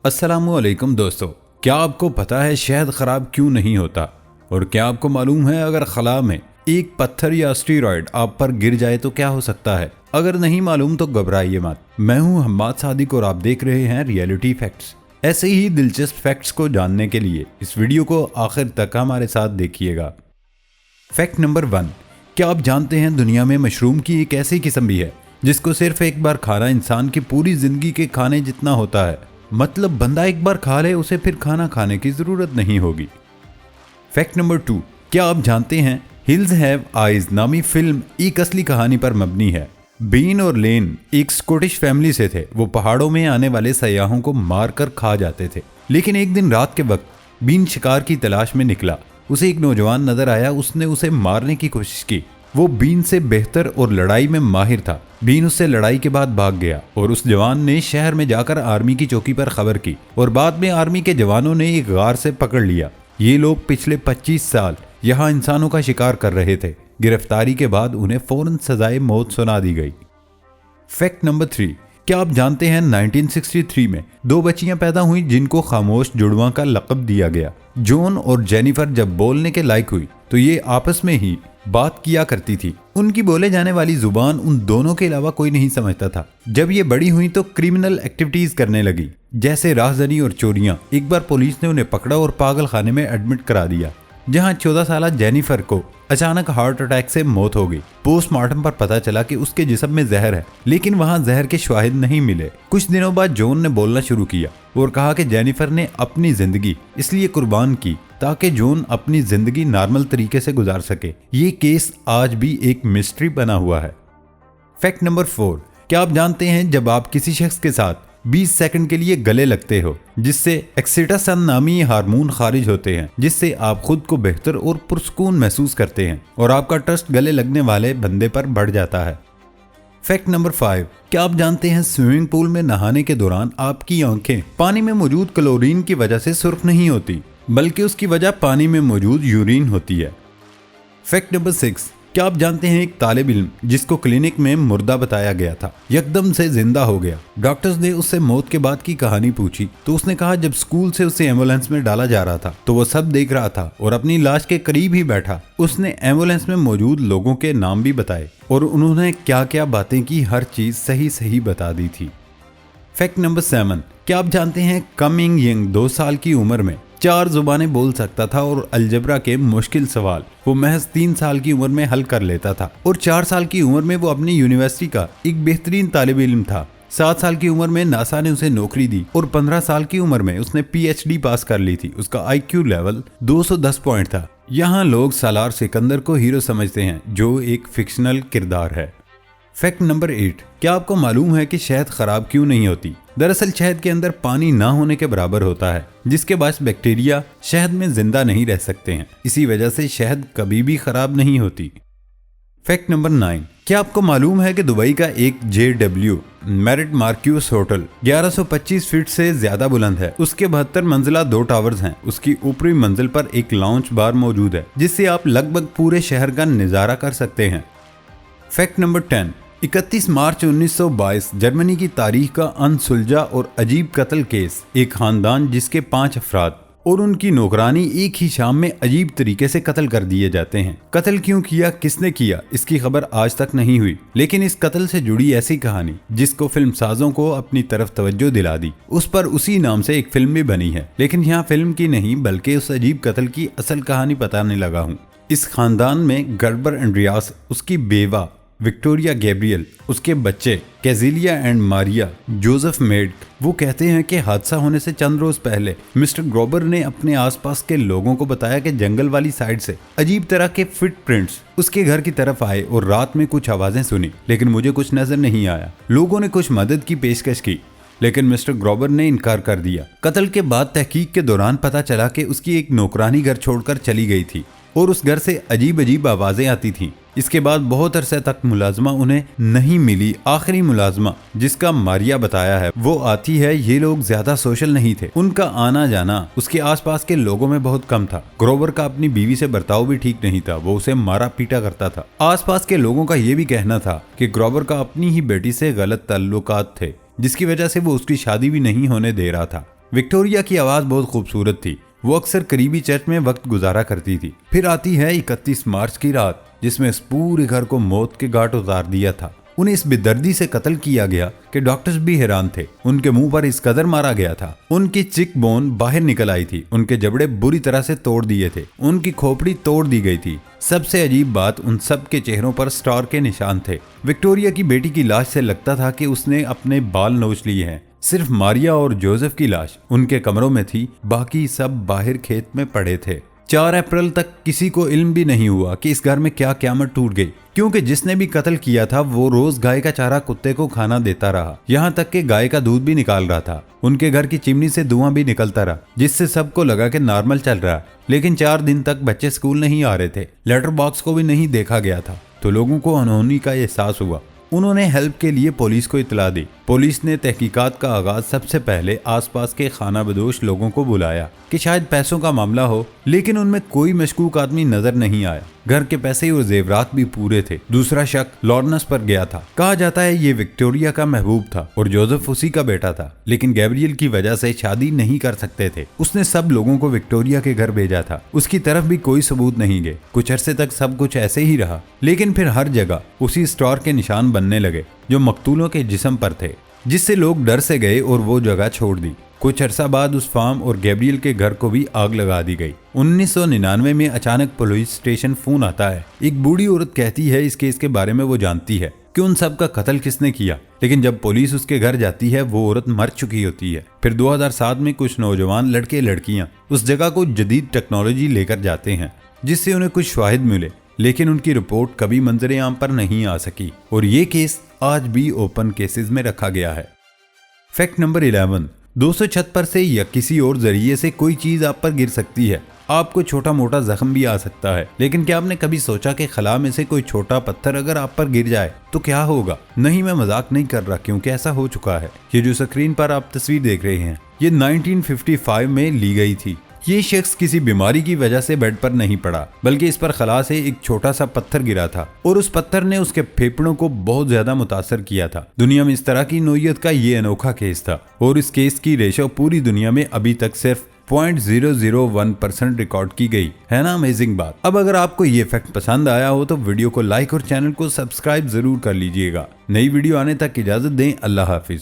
अस्सलामुअलैकुम दोस्तों, क्या आपको पता है शहद खराब क्यों नहीं होता? और क्या आपको मालूम है अगर खला में एक पत्थर या स्टीरॉयड आप पर गिर जाए तो क्या हो सकता है? अगर नहीं मालूम तो घबराइए मत। मैं हूं हम्माद सादिक और आप देख रहे हैं रियलिटी फैक्ट्स। ऐसे ही दिलचस्प फैक्ट्स को जानने के लिए इस वीडियो को आखिर तक हमारे साथ देखिएगा। फैक्ट नंबर 1, क्या आप जानते हैं दुनिया में मशरूम की एक ऐसी किस्म भी है जिसको सिर्फ एक बार खाना इंसान की पूरी जिंदगी के खाने जितना होता है। मतलब बंदा एक बार खा ले उसे फिर खाना खाने की जरूरत नहीं होगी। फैक्ट नंबर 2, क्या आप जानते हैं हिल्स हैव आइज नामी फिल्म एक असली कहानी पर मबनी है। बीन और लेन एक स्कॉटिश फैमिली से थे। वो पहाड़ों में आने वाले सयाहों को मारकर खा जाते थे। लेकिन एक दिन रात के वक्त बीन शिकार की तलाश में निकला। उसे एक नौजवान नजर आया। उसने उसे मारने की कोशिश की। वो बीन से बेहतर और लड़ाई में माहिर था। बीन उससे लड़ाई के बाद भाग गया और उस जवान ने शहर में जाकर आर्मी की चौकी पर खबर की और बाद में आर्मी के जवानों ने एक गार से पकड़ लिया। ये लोग पिछले 25 साल यहाँ इंसानों का शिकार कर रहे थे। गिरफ्तारी के बाद उन्हें फौरन सजाए मौत सुना दी गई। फैक्ट नंबर 3, क्या आप जानते हैं 1963 में 2 बच्चियां पैदा हुई जिनको खामोश जुड़वा का लक़ब दिया गया। जॉन और जेनिफर जब बोलने के लायक हुई तो ये आपस में ही बात किया करती थी। उनकी बोले जाने वाली जुबान उन दोनों के अलावा कोई नहीं समझता था। जब ये बड़ी हुई तो क्रिमिनल एक्टिविटीज करने लगी, जैसे राहजनी और चोरियां। एक बार पुलिस ने उन्हें पकड़ा और पागल खाने में एडमिट करा दिया, जहां 14 साल जेनिफर को अचानक हार्ट अटैक से मौत हो गई। पोस्टमार्टम पर पता चला कि उसके जिस्म में जहर है, लेकिन वहां जहर के शवाहिद नहीं मिले। कुछ दिनों बाद जॉन ने बोलना शुरू किया और कहा कि जेनिफर ने अपनी जिंदगी इसलिए कुर्बान की ताकि जॉन अपनी जिंदगी नॉर्मल तरीके से गुजार सके। ये केस आज भी एक मिस्ट्री बना हुआ है। फैक्ट नंबर 4, क्या आप जानते हैं जब आप किसी शख्स के साथ 20 सेकंड के लिए गले लगते हो, जिससे एक्सिटोसिन नामी हार्मोन खारिज होते हैं, जिससे आप खुद को बेहतर और पुरसुकून महसूस करते हैं और आपका ट्रस्ट गले लगने वाले बंदे पर बढ़ जाता है। फैक्ट नंबर 5, क्या आप जानते हैं स्विमिंग पूल में नहाने के दौरान आपकी आंखें पानी में मौजूद क्लोरीन की वजह से सुर्ख नहीं होती, बल्कि उसकी वजह पानी में मौजूद यूरिन होती है। फैक्ट नंबर 6, क्या आप जानते हैं एक तालिब इल्म जिसको क्लिनिक में मुर्दा बताया गया था यकदम से जिंदा हो गया। डॉक्टर्स ने उससे मौत के बाद की कहानी पूछी तो उसने कहा जब स्कूल से उसे एम्बुलेंस में डाला जा रहा था तो वो सब देख रहा था और अपनी लाश के करीब ही बैठा। उसने एम्बुलेंस में मौजूद लोगों के नाम भी बताए और उन्होंने क्या क्या बातें की, हर चीज सही सही बता दी थी। फैक्ट नंबर 7, क्या आप जानते हैं कमिंग यंग 2 साल की उम्र में 4 जुबानें बोल सकता था और अलजबरा के मुश्किल सवाल वो महज 3 साल की उम्र में हल कर लेता था। और 4 साल की उम्र में वो अपनी यूनिवर्सिटी का एक बेहतरीन तालिब इल्म था। 7 साल की उम्र में नासा ने उसे नौकरी दी और 15 साल की उम्र में उसने PhD पास कर ली थी। उसका IQ लेवल 210 पॉइंट था। यहाँ लोग सालार सिकंदर को हीरो समझते हैं, जो एक फिक्शनल किरदार है। फैक्ट नंबर 8, क्या आपको मालूम है कि शहद खराब क्यों नहीं होती? दरअसल शहद के अंदर पानी ना होने के बराबर होता है, जिसके बाद बैक्टीरिया शहद में जिंदा नहीं रह सकते हैं। इसी वजह से शहद कभी भी खराब नहीं होती। फैक्ट नंबर 9, क्या आपको मालूम है कि दुबई का एक JW merit Marcus hotel 1125 feet से ज्यादा बुलंद है। उसके 72 मंजिला 2 टावर्स हैं। उसकी ऊपरी मंजिल पर एक लाउंज बार मौजूद है, जिससे आप लगभग पूरे शहर का नजारा कर सकते हैं। फैक्ट नंबर 10, 31 मार्च 1922 जर्मनी की तारीख का अनसुलझा और अजीब कत्ल केस। एक खानदान जिसके 5 अफराद और उनकी नौकरानी एक ही शाम में अजीब तरीके से कत्ल कर दिए जाते हैं। कत्ल क्यों किया, किसने किया, इसकी खबर आज तक नहीं हुई, लेकिन इस कत्ल से जुड़ी ऐसी कहानी जिसको फिल्म साजों को अपनी तरफ तवज्जो दिला दी, उस पर उसी नाम से एक फिल्म भी बनी है। लेकिन यहाँ फिल्म की नहीं बल्कि उस अजीब कत्ल की असल कहानी बताने लगा हूँ। इस खानदान में गर्बर एंड्रियास, उसकी बेवा विक्टोरिया गैब्रियल, उसके बच्चे कैजिलिया एंड मारिया, जोसेफ मेड। वो कहते हैं कि हादसा होने से चंद रोज पहले मिस्टर ग्रोबर ने अपने आसपास के लोगों को बताया कि जंगल वाली साइड से अजीब तरह के फुटप्रिंट्स उसके घर की तरफ आए और रात में कुछ आवाजें सुनी, लेकिन मुझे कुछ नजर नहीं आया। लोगों ने कुछ मदद की पेशकश की, लेकिन मिस्टर ग्रोबर ने इनकार कर दिया। कत्ल के बाद तहकीक के दौरान पता चला कि उसकी एक नौकरानी घर छोड़कर चली गई थी और उस घर से अजीब अजीब आवाजें आती थीं। इसके बाद बहुत अरसे तक मुलाजमा उन्हें नहीं मिली। आखिरी मुलाजमा जिसका मारिया बताया है वो आती है। ये लोग ज्यादा सोशल नहीं थे, उनका आना जाना उसके आसपास के लोगों में बहुत कम था। ग्रोवर का अपनी बीवी से बर्ताव भी ठीक नहीं था, वो उसे मारा पीटा करता था। आसपास के लोगों का ये भी कहना था कि ग्रोवर का अपनी ही बेटी से गलत ताल्लुकात थे, जिसकी वजह से वो उसकी शादी भी नहीं होने दे रहा था। विक्टोरिया की आवाज बहुत खूबसूरत थी। वो अक्सर करीबी चर्च में वक्त गुजारा करती थी। फिर आती है 31 मार्च की रात, जिसमें इस पूरे घर को मौत के घाट उतार दिया था। उन्हें इस बेदर्दी से कत्ल किया गया कि डॉक्टर्स भी हैरान थे। उनके मुंह पर इस कदर मारा गया था। उनकी चिक बोन बाहर निकल आई थी। उनके जबड़े बुरी तरह से तोड़ दिए थे। उनकी खोपड़ी तोड़ दी गई थी। सबसे अजीब बात, उन सब के चेहरों पर स्टार के निशान थे। विक्टोरिया की बेटी की लाश से लगता था कि उसने अपने बाल नोच लिए हैं। सिर्फ मारिया और जोसेफ की लाश उनके कमरों में थी, बाकी सब बाहर खेत में पड़े थे। 4 अप्रैल तक किसी को इल्म भी नहीं हुआ कि इस घर में क्या क़यामत टूट गई, क्योंकि जिसने भी कत्ल किया था वो रोज गाय का चारा कुत्ते को खाना देता रहा, यहाँ तक कि गाय का दूध भी निकाल रहा था। उनके घर की चिमनी से धुआं भी निकलता रहा, जिससे सबको लगा कि नॉर्मल चल रहा। लेकिन 4 दिन तक बच्चे स्कूल नहीं आ रहे थे, लेटर बॉक्स को भी नहीं देखा गया था, तो लोगों को अनहोनी का एहसास हुआ। उन्होंने हेल्प के लिए पुलिस को इतला दी। पुलिस ने तहकीकात का आगाज सबसे पहले आसपास के खाना बदोश लोगों को बुलाया कि शायद पैसों का मामला हो, लेकिन उनमें कोई मशकूक आदमी नजर नहीं आया। घर के पैसे और जेवरात भी पूरे थे। दूसरा शक लॉरेंस पर गया था। कहा जाता है ये विक्टोरिया का महबूब था और जोसेफ उसी का बेटा था, लेकिन गैब्रियल की वजह से शादी नहीं कर सकते थे। उसने सब लोगों को विक्टोरिया के घर भेजा था। उसकी तरफ भी कोई सबूत नहीं गए। कुछ अरसे तक सब कुछ ऐसे ही रहा, लेकिन फिर हर जगह उसी स्टार के निशान बनने लगे जो मकतूलों के जिस्म पर थे, जिससे लोग डर से गए और वो जगह छोड़ दी। कुछ अरसा बाद उस फार्म और गैब्रियल के घर को भी आग लगा दी गई। 1999 में अचानक पुलिस स्टेशन फोन आता है। एक बूढ़ी औरत कहती है इस केस के बारे में वो जानती है कि उन सब का कत्ल किसने किया, लेकिन जब पुलिस उसके घर जाती है वो औरत मर चुकी होती है। फिर 2007 में कुछ नौजवान लड़के लड़कियां उस जगह को जदीद टेक्नोलॉजी लेकर जाते हैं, जिससे उन्हें कुछ शवाहिद मिले, लेकिन उनकी रिपोर्ट कभी मंजरे आम पर नहीं आ सकी और ये केस आज भी ओपन केसेस में रखा गया है। फैक्ट नंबर 11, 200 छत पर से या किसी और जरिए से कोई चीज आप पर गिर सकती है। आपको छोटा मोटा जख्म भी आ सकता है, लेकिन क्या आपने कभी सोचा कि खला में से कोई छोटा पत्थर अगर आप पर गिर जाए तो क्या होगा? नहीं, मैं मजाक नहीं कर रहा, क्योंकि ऐसा हो चुका है। ये जो स्क्रीन पर आप तस्वीर देख रहे हैं, ये 1955 में ली गई थी। ये शख्स किसी बीमारी की वजह से बेड पर नहीं पड़ा, बल्कि इस पर खला से एक छोटा सा पत्थर गिरा था और उस पत्थर ने उसके फेफड़ों को बहुत ज्यादा मुतासर किया था। दुनिया में इस तरह की नोयत का ये अनोखा केस था और इस केस की रेशो पूरी दुनिया में अभी तक सिर्फ 0.001% रिकॉर्ड की गई है ना। अमेजिंग बात। अब अगर आपको ये फैक्ट पसंद आया हो तो वीडियो को लाइक और चैनल को सब्सक्राइब जरूर कर लीजिएगा। नई वीडियो आने तक इजाजत दें। अल्लाह हाफिज।